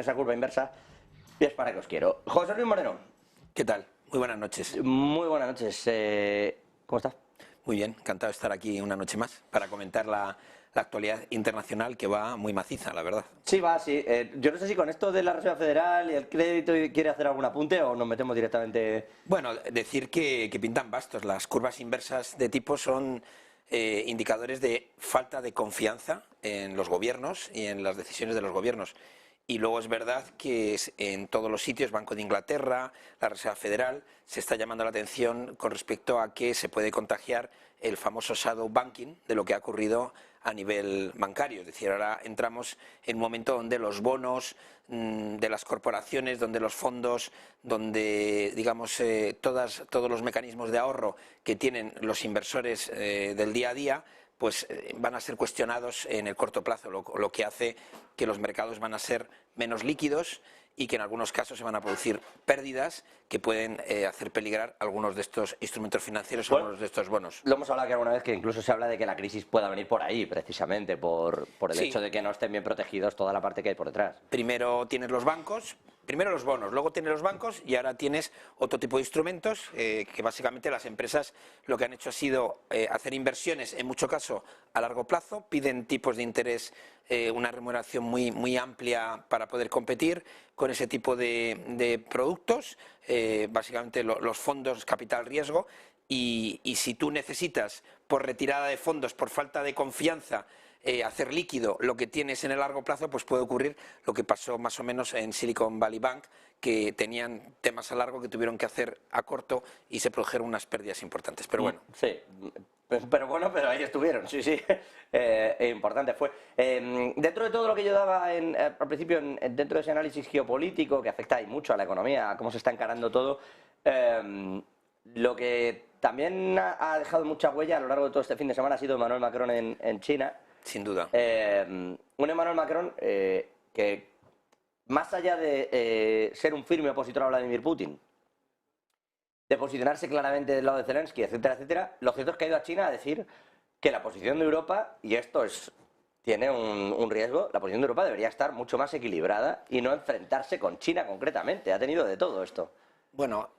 esa curva inversa y es para que os quiero. José Luis Moreno. ¿Qué tal? Muy buenas noches. Muy buenas noches. ¿Cómo estás? Muy bien, encantado de estar aquí una noche más para comentar la actualidad internacional que va muy maciza, la verdad. Sí, va, sí. Yo no sé si con esto de la Reserva Federal y el crédito quiere hacer algún apunte o nos metemos directamente. Bueno, decir que pintan bastos. Las curvas inversas de tipo son indicadores de falta de confianza en los gobiernos y en las decisiones de los gobiernos. Y luego es verdad que en todos los sitios, Banco de Inglaterra, la Reserva Federal, se está llamando la atención con respecto a que se puede contagiar el famoso shadow banking de lo que ha ocurrido a nivel bancario. Es decir, ahora entramos en un momento donde los bonos de las corporaciones, donde los fondos, donde digamos todos los mecanismos de ahorro que tienen los inversores del día a día, pues van a ser cuestionados en el corto plazo, lo que hace que los mercados van a ser menos líquidos y que en algunos casos se van a producir pérdidas que pueden hacer peligrar algunos de estos instrumentos financieros, Bueno, algunos de estos bonos. Lo hemos hablado aquí alguna vez, que incluso se habla de que la crisis pueda venir por ahí, precisamente, por el Sí. hecho de que no estén bien protegidos toda la parte que hay por detrás. Primero tienes los bancos, primero los bonos, luego tienes los bancos y ahora tienes otro tipo de instrumentos que básicamente las empresas lo que han hecho ha sido hacer inversiones, en mucho caso a largo plazo, piden tipos de interés, una remuneración muy amplia para poder competir con ese tipo de productos, básicamente los fondos capital riesgo, y si tú necesitas por retirada de fondos, por falta de confianza, hacer líquido lo que tienes en el largo plazo, pues puede ocurrir lo que pasó más o menos en Silicon Valley Bank, que tenían temas a largo que tuvieron que hacer a corto y se produjeron unas pérdidas importantes. Pero bueno. Sí, pero bueno, pero ahí estuvieron, sí, sí. Importante fue. Dentro de todo lo que yo daba al principio, dentro de ese análisis geopolítico que afecta ahí mucho a la economía, a cómo se está encarando todo, lo que también ha dejado mucha huella a lo largo de todo este fin de semana ha sido Emmanuel Macron en China. Sin duda. Un Emmanuel Macron que, más allá de ser un firme opositor a Vladimir Putin, de posicionarse claramente del lado de Zelensky, etcétera, etcétera, lo cierto es que ha ido a China a decir que la posición de Europa, y esto tiene un riesgo, la posición de Europa debería estar mucho más equilibrada y no enfrentarse con China concretamente. Ha tenido de todo esto. Bueno,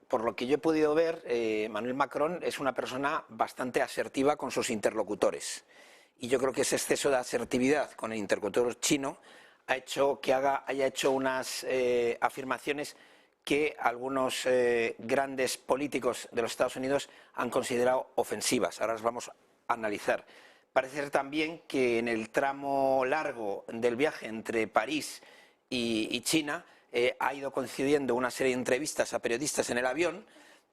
por lo que yo he podido ver, Emmanuel Macron es una persona bastante asertiva con sus interlocutores. Y yo creo que ese exceso de asertividad con el interlocutor chino ha hecho que haya hecho unas afirmaciones que algunos grandes políticos de los Estados Unidos han considerado ofensivas. Ahora las vamos a analizar. Parece ser también que en el tramo largo del viaje entre París y China ha ido coincidiendo una serie de entrevistas a periodistas en el avión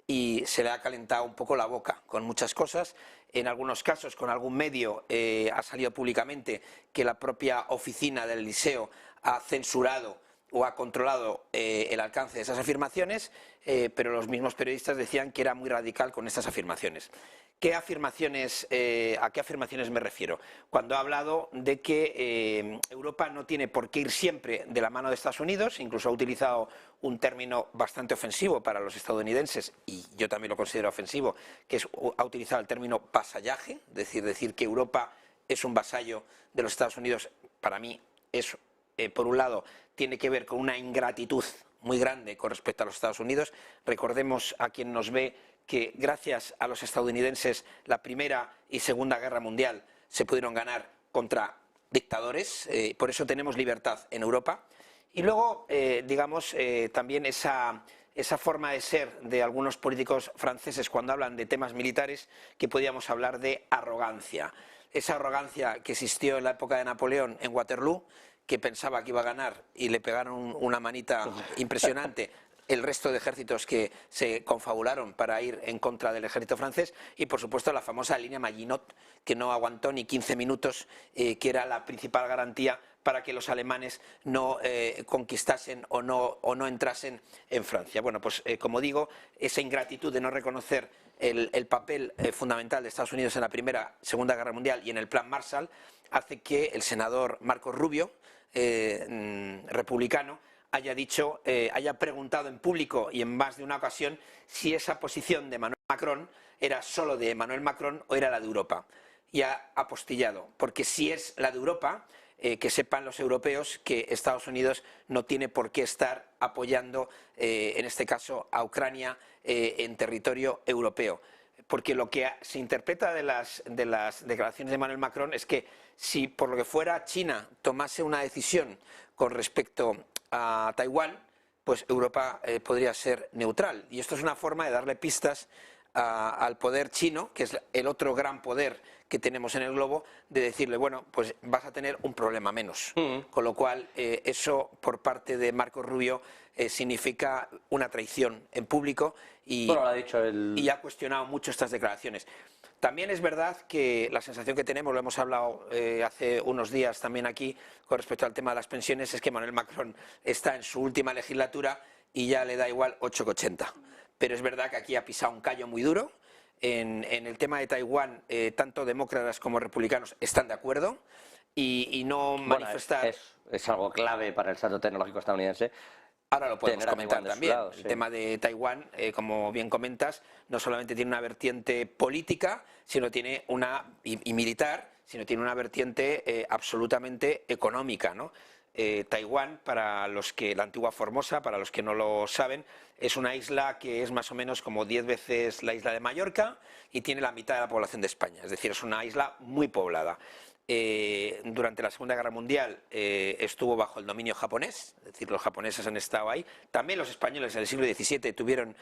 y se le ha calentado un poco la boca con muchas cosas. En algunos casos, con algún medio, ha salido públicamente que la propia oficina del Liceo ha censurado o ha controlado el alcance de esas afirmaciones, pero los mismos periodistas decían que era muy radical con estas afirmaciones. ¿A qué afirmaciones me refiero? Cuando ha hablado de que Europa no tiene por qué ir siempre de la mano de Estados Unidos, incluso ha utilizado un término bastante ofensivo para los estadounidenses, y yo también lo considero ofensivo, que ha utilizado el término vasallaje, decir que Europa es un vasallo de los Estados Unidos. Para mí eso, por un lado, tiene que ver con una ingratitud muy grande con respecto a los Estados Unidos. Recordemos a quien nos ve que gracias a los estadounidenses la Primera y Segunda Guerra Mundial se pudieron ganar contra dictadores, por eso tenemos libertad en Europa. Y luego, digamos, también esa forma de ser de algunos políticos franceses cuando hablan de temas militares, que podíamos hablar de arrogancia. Esa arrogancia que existió en la época de Napoleón en Waterloo, que pensaba que iba a ganar y le pegaron una manita impresionante el resto de ejércitos que se confabularon para ir en contra del ejército francés, y por supuesto la famosa línea Maginot, que no aguantó ni 15 minutos, que era la principal garantía para que los alemanes no conquistasen o no entrasen en Francia. Bueno, pues como digo, esa ingratitud de no reconocer el papel fundamental de Estados Unidos en la Primera, Segunda Guerra Mundial y en el Plan Marshall hace que el senador Marco Rubio, republicano, haya preguntado en público y en más de una ocasión si esa posición de Emmanuel Macron era solo de Emmanuel Macron o era la de Europa. Y ha apostillado, porque si es la de Europa, que sepan los europeos que Estados Unidos no tiene por qué estar apoyando, en este caso, a Ucrania en territorio europeo. Porque lo que se interpreta de las declaraciones de Emmanuel Macron es que si por lo que fuera China tomase una decisión con respecto a Taiwán, pues Europa podría ser neutral. Y esto es una forma de darle pistas al poder chino, que es el otro gran poder que tenemos en el globo, de decirle, bueno, pues vas a tener un problema menos. Con lo cual, eso por parte de Marco Rubio significa una traición en público y, bueno, lo ha dicho y ha cuestionado mucho estas declaraciones. También es verdad que la sensación que tenemos, lo hemos hablado hace unos días también aquí con respecto al tema de las pensiones, es que Emmanuel Macron está en su última legislatura y ya le da igual 8,80. Pero es verdad que aquí ha pisado un callo muy duro. En el tema de Taiwán, tanto demócratas como republicanos están de acuerdo y no manifestar... Es algo clave para el salto tecnológico estadounidense. Ahora lo podemos comentar también. Lado, el tema de Taiwán, como bien comentas, no solamente tiene una vertiente política sino tiene y militar, sino tiene una vertiente absolutamente económica, ¿no? Taiwán, para los que la antigua Formosa, para los que no lo saben, es una isla que es más o menos como 10 veces la isla de Mallorca y tiene la mitad de la población de España, es decir, es una isla muy poblada. Durante la Segunda Guerra Mundial estuvo bajo el dominio japonés, es decir, los japoneses han estado ahí. También los españoles en el siglo XVII tuvieron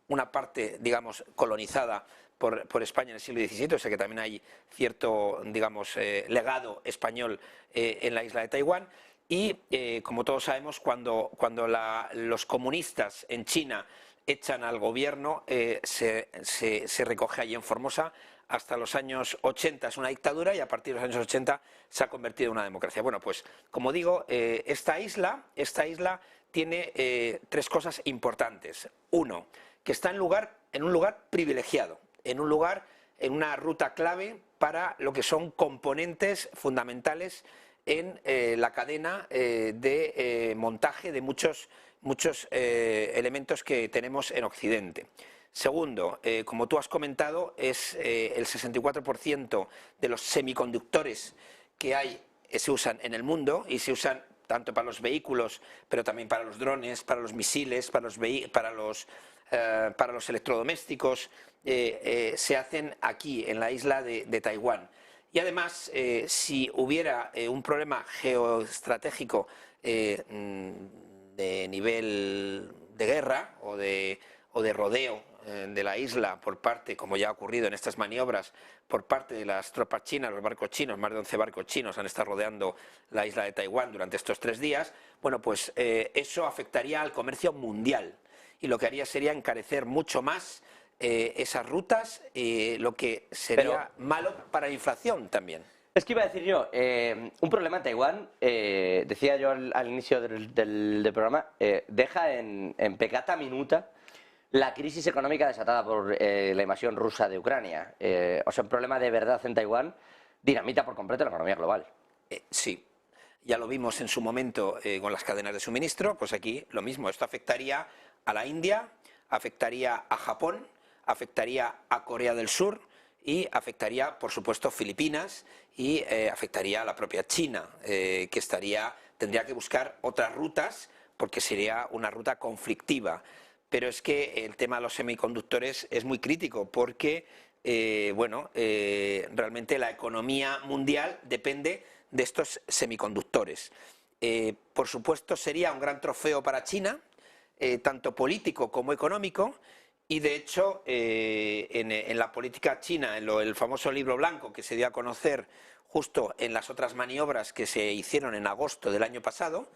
una parte, digamos, colonizada por España en el siglo XVII, o sea que también hay cierto, digamos, legado español en la isla de Taiwán. Y, como todos sabemos, cuando los comunistas en China echan al gobierno, se recoge allí en Formosa. Hasta los años 80 es una dictadura y a partir de los años 80 se ha convertido en una democracia. Bueno, pues como digo, esta isla tiene tres cosas importantes. Uno, que está en un lugar privilegiado, en una ruta clave para lo que son componentes fundamentales en la cadena de montaje de muchos elementos que tenemos en Occidente. Segundo, como tú has comentado, es el 64% de los semiconductores que se usan en el mundo y se usan tanto para los vehículos, pero también para los drones, para los misiles, para los electrodomésticos, se hacen aquí, en la isla de Taiwán. Y además, si hubiera un problema geoestratégico de nivel de guerra o de rodeo de la isla por parte, como ya ha ocurrido en estas maniobras, por parte de las tropas chinas, los barcos chinos, más de 11 barcos chinos han estado rodeando la isla de Taiwán durante estos 3 días, bueno, pues eso afectaría al comercio mundial y lo que haría sería encarecer mucho más esas rutas, lo que sería malo para la inflación también. Es que iba a decir yo, un problema en Taiwán, decía yo al inicio del programa, deja en pecata minuta la crisis económica desatada por la invasión rusa de Ucrania. O sea, un problema de verdad en Taiwán dinamita por completo la economía global. Sí, ya lo vimos en su momento con las cadenas de suministro, pues aquí lo mismo, esto afectaría a la India, afectaría a Japón, afectaría a Corea del Sur y afectaría, por supuesto, Filipinas y afectaría a la propia China, que tendría que buscar otras rutas porque sería una ruta conflictiva. Pero es que el tema de los semiconductores es muy crítico porque, realmente la economía mundial depende de estos semiconductores. Por supuesto, sería un gran trofeo para China, tanto político como económico, y de hecho, en la política china, en el famoso libro blanco que se dio a conocer justo en las otras maniobras que se hicieron en agosto del año pasado,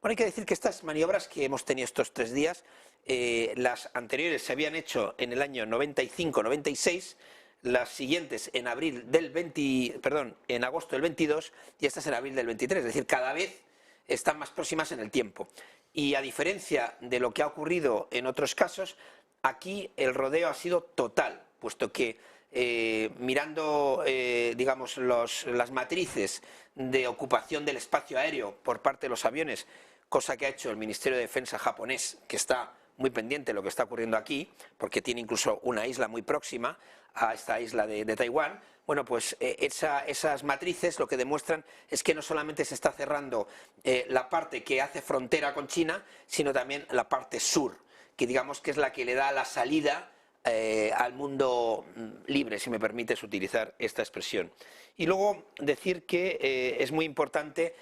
bueno, hay que decir que estas maniobras que hemos tenido estos 3 días, las anteriores se habían hecho en el año 95-96, las siguientes en en agosto del 22 y estas en abril del 23, es decir, cada vez están más próximas en el tiempo. Y a diferencia de lo que ha ocurrido en otros casos, aquí el rodeo ha sido total, puesto que mirando, digamos, las matrices de ocupación del espacio aéreo por parte de los aviones, cosa que ha hecho el Ministerio de Defensa japonés, que está muy pendiente de lo que está ocurriendo aquí, porque tiene incluso una isla muy próxima a esta isla de Taiwán. Bueno, pues esas matrices lo que demuestran es que no solamente se está cerrando la parte que hace frontera con China, sino también la parte sur, que digamos que es la que le da la salida al mundo libre, si me permites utilizar esta expresión. Y luego decir que es muy importante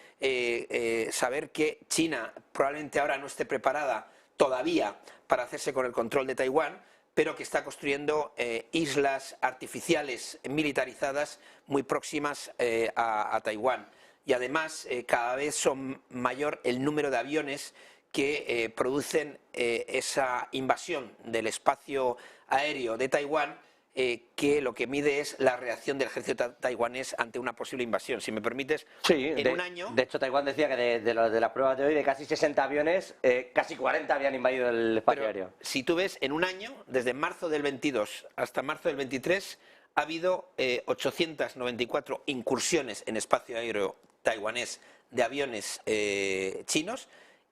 saber que China probablemente ahora no esté preparada todavía para hacerse con el control de Taiwán, pero que está construyendo islas artificiales militarizadas muy próximas a Taiwán. Y además cada vez son mayor el número de aviones que producen esa invasión del espacio aéreo de Taiwán, que lo que mide es la reacción del ejército taiwanés ante una posible invasión. Si me permites, sí, en un año... De hecho, Taiwán decía que de las pruebas de hoy, de casi 60 aviones, casi 40 habían invadido el espacio aéreo. Si tú ves, en un año, desde marzo del 22 hasta marzo del 23, ha habido 894 incursiones en espacio aéreo taiwanés de aviones chinos,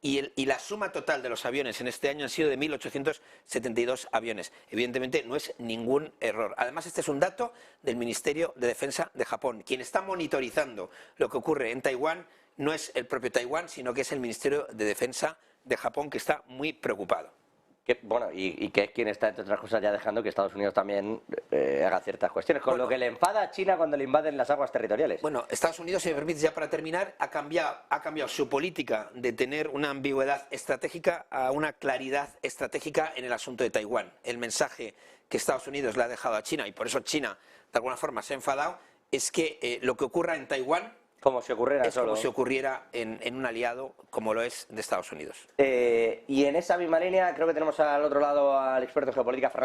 y la suma total de los aviones en este año han sido de 1.872 aviones. Evidentemente no es ningún error. Además, este es un dato del Ministerio de Defensa de Japón. Quien está monitorizando lo que ocurre en Taiwán no es el propio Taiwán, sino que es el Ministerio de Defensa de Japón, que está muy preocupado. Bueno, y que es quien está, entre otras cosas, ya dejando que Estados Unidos también haga ciertas cuestiones, con lo que le enfada a China cuando le invaden las aguas territoriales. Bueno, Estados Unidos, si me permites ya para terminar, ha cambiado su política de tener una ambigüedad estratégica a una claridad estratégica en el asunto de Taiwán. El mensaje que Estados Unidos le ha dejado a China, y por eso China de alguna forma se ha enfadado, es que lo que ocurra en Taiwán como si ocurriera es como si ocurriera en un aliado como lo es de Estados Unidos. Y en esa misma línea creo que tenemos al otro lado al experto en geopolítica, Fernando